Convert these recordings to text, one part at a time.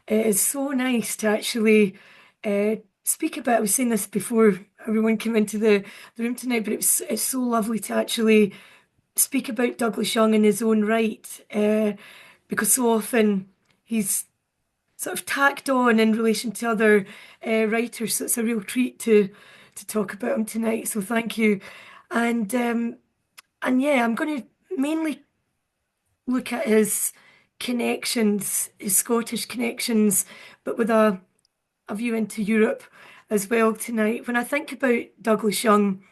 It is so nice to actually speak about. I was saying this before everyone came into the room tonight, but it's so lovely to actually speak about Douglas Young in his own right, because so often he's sort of tacked on in relation to other writers. So it's a real treat to talk about him tonight. So thank you, and um, and yeah, I'm going to mainly look at his connections, his Scottish connections, but with a view into Europe as well tonight. When I think about Douglas Young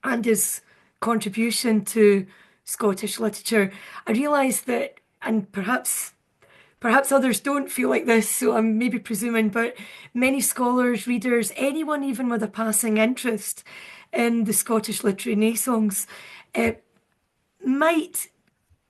and his contribution to Scottish literature, I realise that, and perhaps others don't feel like this, so I'm maybe presuming, but many scholars, readers, anyone even with a passing interest in the Scottish literary naissance, uh, might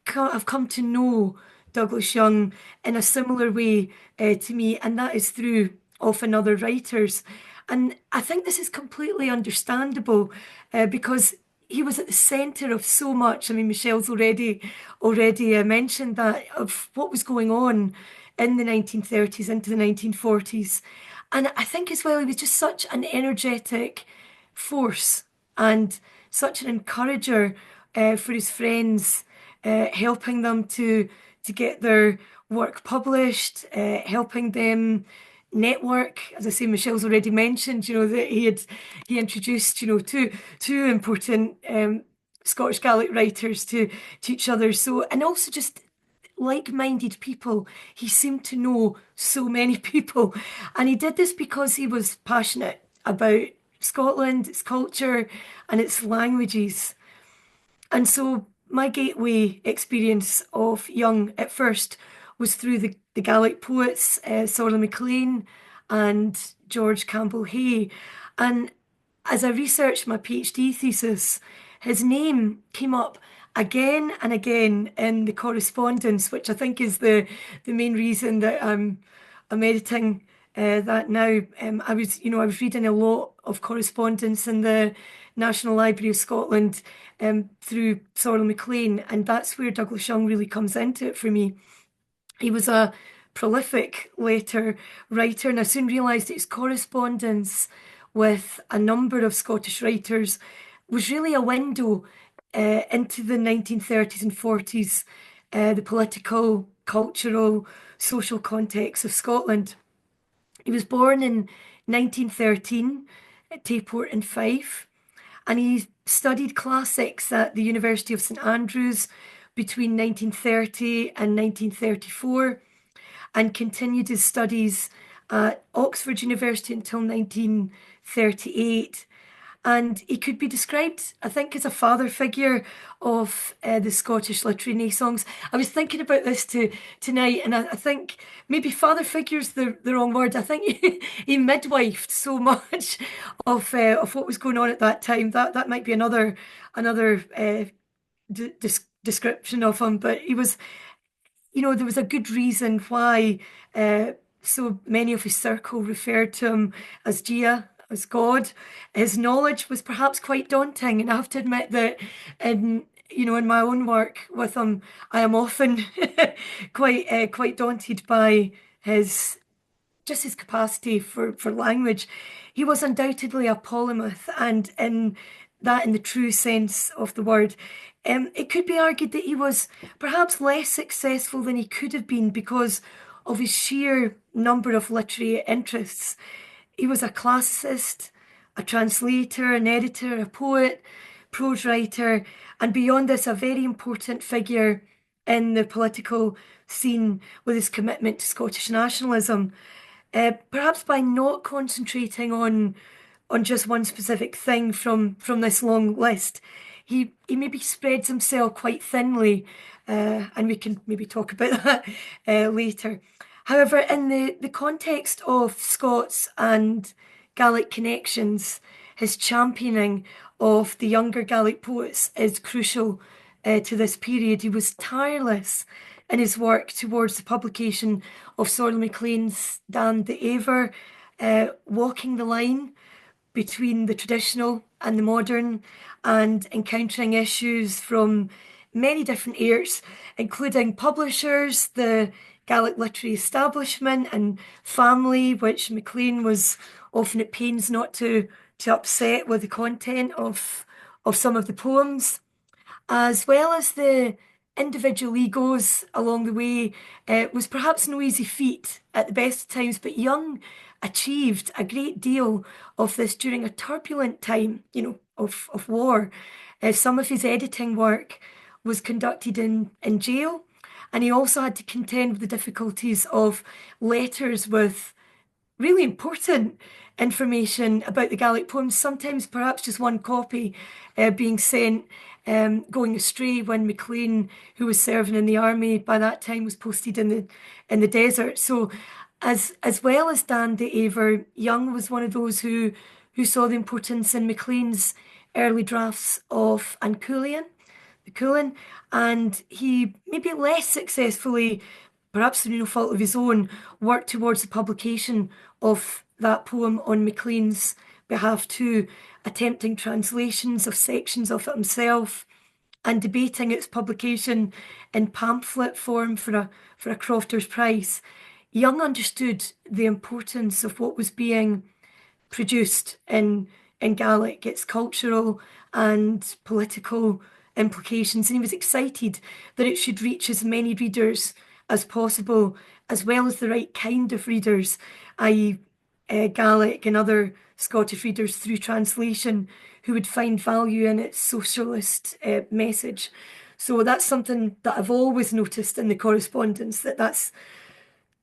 have come to know Douglas Young in a similar way to me, and that is through often other writers. And I think this is completely understandable because he was at the centre of so much. I mean, Michelle's already mentioned that of what was going on in the 1930s into the 1940s. And I think as well, he was just such an energetic force and such an encourager for his friends, helping them to get their work published, helping them network. As I say, Michelle's already mentioned, that he introduced, two important Scottish Gaelic writers to each other. So, and also just like-minded people. He seemed to know so many people, and he did this because he was passionate about Scotland, its culture, and its languages. And so my gateway experience of Young at first was through the Gaelic poets, Sorla MacLean and George Campbell Hay. And as I researched my PhD thesis, his name came up again and again in the correspondence, which I think is the main reason that I'm editing that now. I was reading a lot of correspondence in the National Library of Scotland through Sorrel MacLean, and that's where Douglas Young really comes into it for me. He was a prolific letter writer, and I soon realised that his correspondence with a number of Scottish writers was really a window into the 1930s and 40s, the political, cultural, social context of Scotland. He was born in 1913 at Tayport in Fife, and he studied classics at the University of St Andrews between 1930 and 1934 and continued his studies at Oxford University until 1938. And he could be described, I think, as a father figure of the Scottish literary naissance. I was thinking about this tonight, and I think maybe father figure's the wrong word. I think he midwifed so much of what was going on at that time. That might be another description of him. But he was, there was a good reason why so many of his circle referred to him as Gia, as God. His knowledge was perhaps quite daunting, and I have to admit that in my own work with him, I am often quite daunted by his capacity for language. He was undoubtedly a polymath, and in the true sense of the word. It could be argued that he was perhaps less successful than he could have been because of his sheer number of literary interests. He was a classicist, a translator, an editor, a poet, prose writer, and beyond this, a very important figure in the political scene with his commitment to Scottish nationalism. Perhaps by not concentrating on just one specific thing from this long list, he maybe spreads himself quite thinly, and we can maybe talk about that later. However, in the context of Scots and Gaelic connections, his championing of the younger Gaelic poets is crucial to this period. He was tireless in his work towards the publication of Sorrel MacLean's Dan the Aver, walking the line between the traditional and the modern, and encountering issues from many different ears, including publishers, the Gaelic literary establishment and family, which MacLean was often at pains not to upset with the content of some of the poems, as well as the individual egos along the way. Was perhaps no easy feat at the best of times, but Young achieved a great deal of this during a turbulent time, of war. Some of his editing work was conducted in jail, and he also had to contend with the difficulties of letters with really important information about the Gaelic poems, sometimes perhaps just one copy being sent, going astray when MacLean, who was serving in the army by that time, was posted in the desert. So as well as Dan de Aver, Young was one of those who saw the importance in MacLean's early drafts of the Cuillin, and he maybe less successfully, perhaps through no fault of his own, worked towards the publication of that poem on MacLean's behalf too, attempting translations of sections of it himself and debating its publication in pamphlet form for a crofter's price. Young understood the importance of what was being produced in Gaelic, its cultural and political implications, and he was excited that it should reach as many readers as possible, as well as the right kind of readers, i.e., Gaelic and other Scottish readers through translation who would find value in its socialist message. So that's something that I've always noticed in the correspondence, that's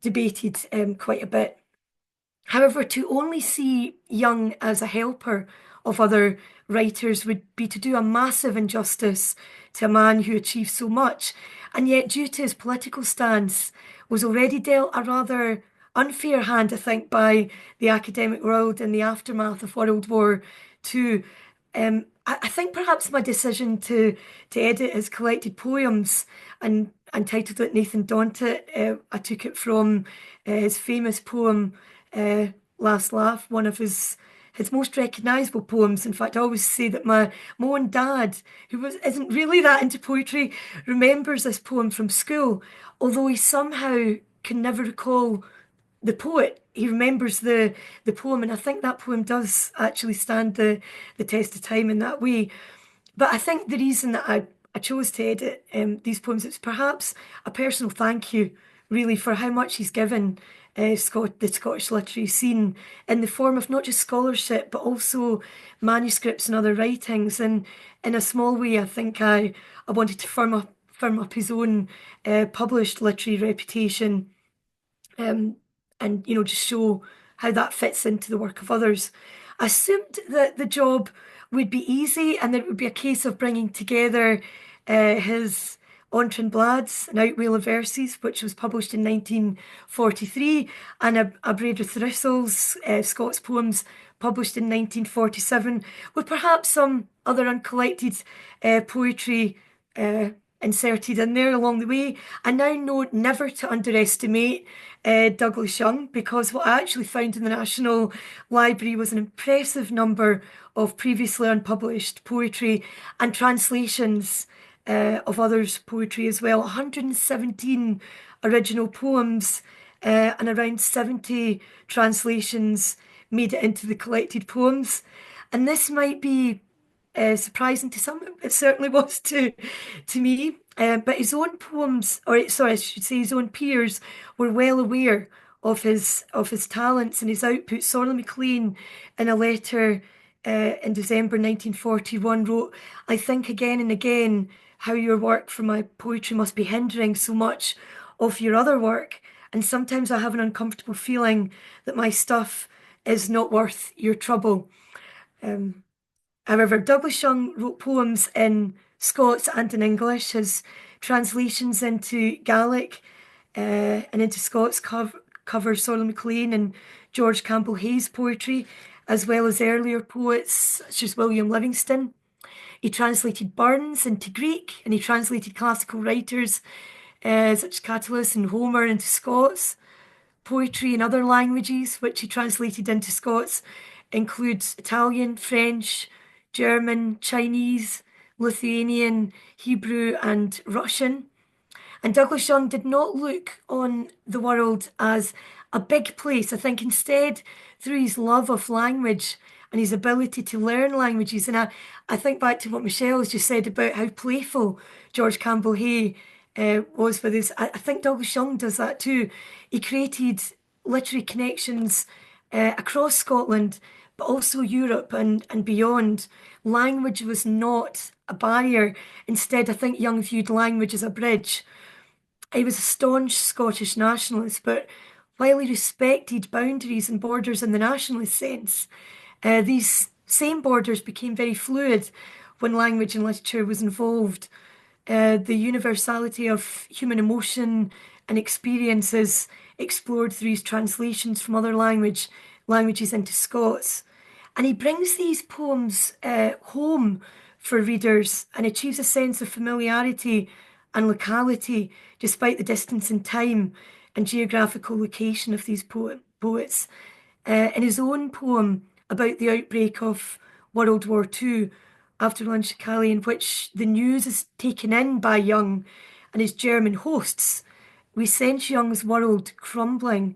debated quite a bit. However, to only see Young as a helper of other writers would be to do a massive injustice to a man who achieved so much, and yet, due to his political stance, was already dealt a rather unfair hand, I think, by the academic world in the aftermath of World War II. I think perhaps my decision to edit his collected poems and titled it Nathan Dauntet, I took it from his famous poem Last Laugh, one of his most recognisable poems. In fact, I always say that my own dad, who isn't really that into poetry, remembers this poem from school, although he somehow can never recall the poet. He remembers the poem, and I think that poem does actually stand the test of time in that way. But I think the reason that I chose to edit these poems, it's perhaps a personal thank you, really, for how much he's given the Scottish literary scene in the form of not just scholarship, but also manuscripts and other writings. And in a small way, I think I wanted to firm up his own published literary reputation, and just show how that fits into the work of others. I assumed that the job would be easy and that it would be a case of bringing together his Ontrin Blads, an Outwheel of Verses, which was published in 1943, and a Braid of Thistles, Scots poems, published in 1947, with perhaps some other uncollected poetry inserted in there along the way. I now know never to underestimate Douglas Young, because what I actually found in the National Library was an impressive number of previously unpublished poetry and translations of others' poetry as well. 117 original poems and around 70 translations made it into the collected poems. And this might be surprising to some. It certainly was to me. But his own poems, or sorry, I should say his own peers, were well aware of his talents and his output. Sorley MacLean, in a letter in December 1941, wrote, "I think again and again how your work for my poetry must be hindering so much of your other work, and sometimes I have an uncomfortable feeling that my stuff is not worth your trouble." However, Douglas Young wrote poems in Scots and in English. His translations into Gaelic and into Scots cover Sorley MacLean and George Campbell Hayes' poetry, as well as earlier poets such as William Livingston. He translated Burns into Greek, and he translated classical writers such as Catullus and Homer into Scots. Poetry in other languages, which he translated into Scots, includes Italian, French, German, Chinese, Lithuanian, Hebrew, and Russian. And Douglas Young did not look on the world as a big place. I think instead, through his love of language and his ability to learn languages, and I think back to what Michelle has just said about how playful George Campbell Hay was with his. I think Douglas Young does that too. He created literary connections across Scotland, but also Europe and beyond. Language was not a barrier. Instead, I think Young viewed language as a bridge. He was a staunch Scottish nationalist, but while he respected boundaries and borders in the nationalist sense, these same borders became very fluid when language and literature was involved. The universality of human emotion and experiences explored through his translations from other languages into Scots. And he brings these poems home for readers and achieves a sense of familiarity and locality despite the distance in time and geographical location of these poets. In his own poem about the outbreak of World War II, After Lunchicali, in which the news is taken in by Young and his German hosts, we sense Young's world crumbling.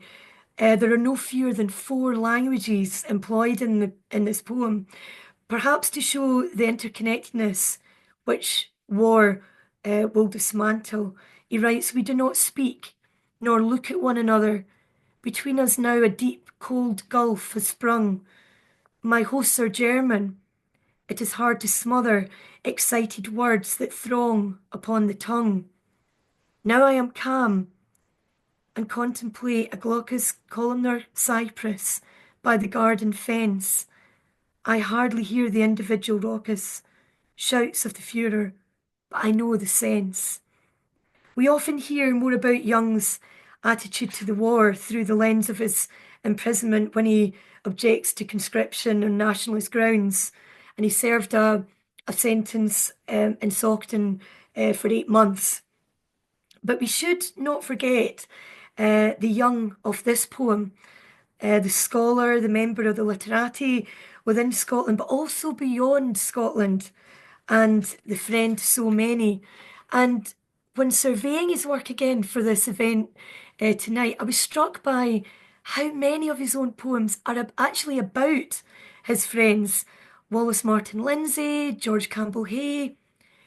There are no fewer than 4 languages employed in this poem, perhaps to show the interconnectedness which war will dismantle. He writes, "We do not speak, nor look at one another. Between us now a deep, cold gulf has sprung. My hosts are German. It is hard to smother excited words that throng upon the tongue. Now I am calm and contemplate a glaucous columnar cypress by the garden fence. I hardly hear the individual raucous shouts of the Führer, but I know the sense." We often hear more about Young's attitude to the war through the lens of his imprisonment when he objects to conscription on nationalist grounds. And he served a sentence in Saughton for 8 months. But we should not forget the Young of this poem, the scholar, the member of the literati within Scotland, but also beyond Scotland, and the friend to so many. And when surveying his work again for this event tonight, I was struck by how many of his own poems are actually about his friends. Wallace Martin Lindsay, George Campbell Hay,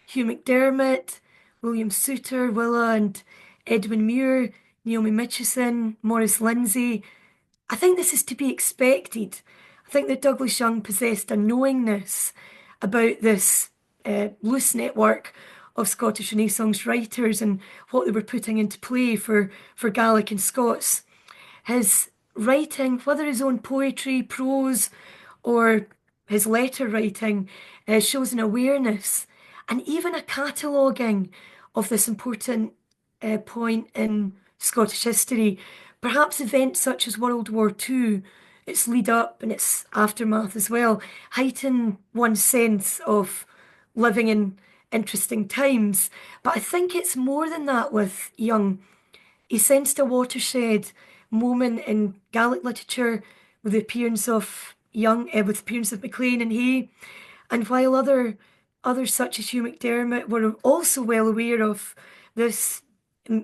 Hugh McDermott, William Souter, Willa and Edwin Muir, Naomi Mitchison, Maurice Lindsay. I think this is to be expected. I think that Douglas Young possessed a knowingness about this loose network of Scottish Renaissance writers and what they were putting into play for Gaelic and Scots. His writing, whether his own poetry, prose, or his letter writing, shows an awareness and even a cataloguing of this important point in Scottish history. Perhaps events such as World War II, its lead up and its aftermath as well, heighten one's sense of living in interesting times. But I think it's more than that with Young. He sensed a watershed moment in Gaelic literature with the appearance of with the appearance of MacLean and Hay. And while others such as Hugh McDermott were also well aware of this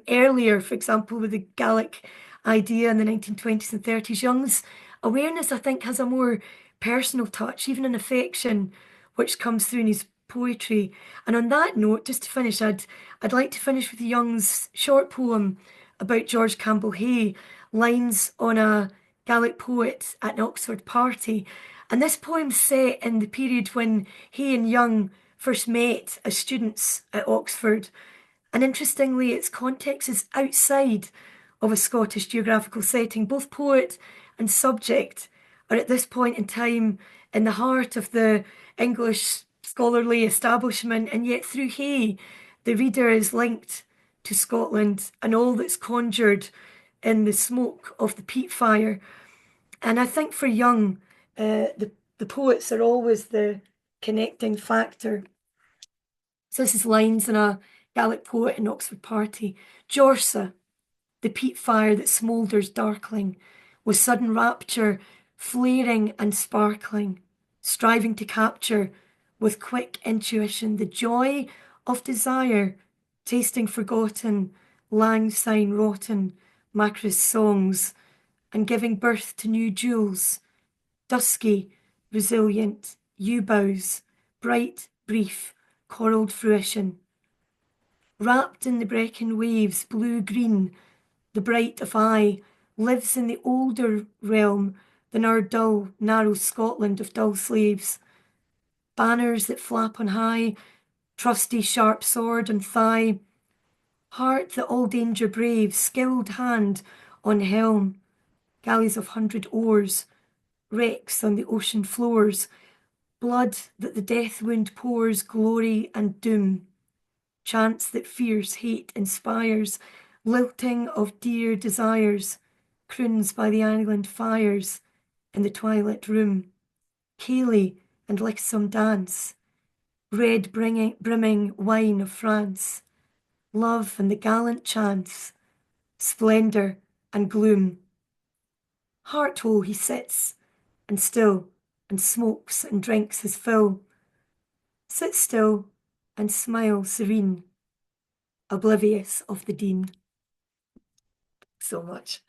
earlier, for example, with the Gaelic idea in the 1920s and 30s, Young's awareness, I think, has a more personal touch, even an affection, which comes through in his poetry. And on that note, just to finish, I'd like to finish with Young's short poem about George Campbell Hay, lines on a Gaelic poet at an Oxford party. And this poem's set in the period when Hay and Young first met as students at Oxford. And interestingly, its context is outside of a Scottish geographical setting. Both poet and subject are at this point in time in the heart of the English scholarly establishment, and yet through Hay, the reader is linked to Scotland and all that's conjured in the smoke of the peat fire. And I think for Young, the poets are always the connecting factor. So this is lines in a Gaelic poet in Oxford party. Jorsa, the peat fire that smoulders darkling, with sudden rapture flaring and sparkling, striving to capture with quick intuition the joy of desire, tasting forgotten lang syne rotten, Macris songs, and giving birth to new jewels, dusky, resilient, yew boughs, bright, brief, coralled fruition. Wrapped in the breaking waves, blue-green, the bright of eye, lives in the older realm than our dull, narrow Scotland of dull slaves. Banners that flap on high, trusty sharp sword and thigh, heart that all danger braves, skilled hand on helm, galleys of 100 oars, wrecks on the ocean floors, blood that the death wind pours, glory and doom, chants that fierce hate inspires, lilting of dear desires, croons by the island fires, in the twilight room, ceilidh and lixome dance, red brimming wine of France, love and the gallant chance, splendour and gloom. Heart-whole he sits, and still, and smokes and drinks his fill. Sit still and smile serene, oblivious of the Dean. So much.